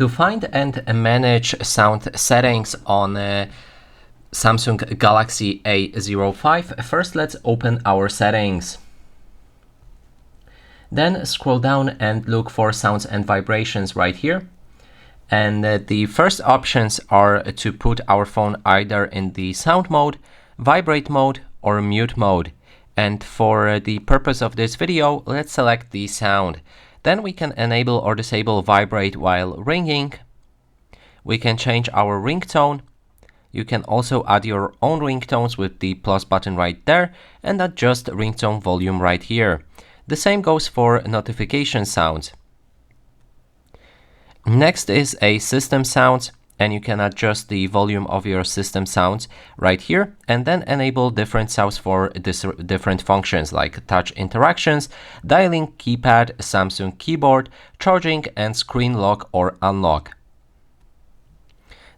To find and manage sound settings on Samsung Galaxy A05, first let's open our settings. Then scroll down and look for sounds and vibrations right here. And the first options are to put our phone either in the sound mode, vibrate mode, or mute mode. And for the purpose of this video, let's select the sound. Then we can enable or disable vibrate while ringing. We can change our ringtone. You can also add your own ringtones with the plus button right there and adjust ringtone volume right here. The same goes for notification sounds. Next is a system sounds, and you can adjust the volume of your system sounds right here and then enable different sounds for different functions like touch interactions, dialing keypad, Samsung keyboard, charging, and screen lock or unlock.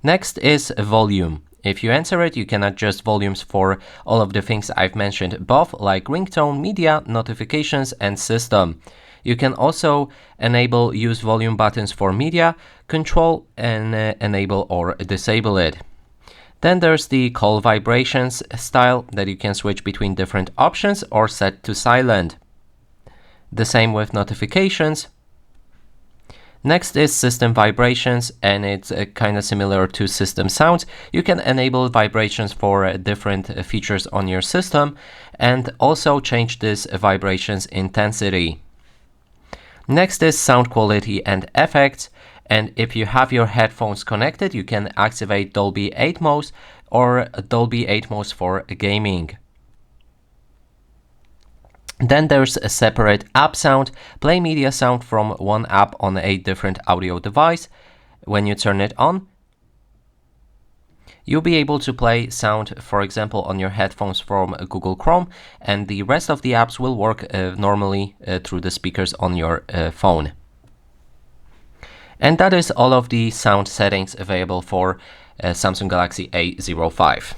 Next is volume. If you enter it, you can adjust volumes for all of the things I've mentioned above, like ringtone, media, notifications, and system. You can also enable use volume buttons for media, control and enable or disable it. Then there's the call vibrations style that you can switch between different options or set to silent. The same with notifications. Next is system vibrations, and it's kind of similar to system sounds. You can enable vibrations for different features on your system and also change this vibrations intensity. Next is sound quality and effects, and if you have your headphones connected, you can activate Dolby Atmos or Dolby Atmos for gaming. Then there's a separate app sound, play media sound from one app on a different audio device. When you turn it on, you'll be able to play sound, for example, on your headphones from Google Chrome, and the rest of the apps will work normally through the speakers on your phone. And that is all of the sound settings available for Samsung Galaxy A05.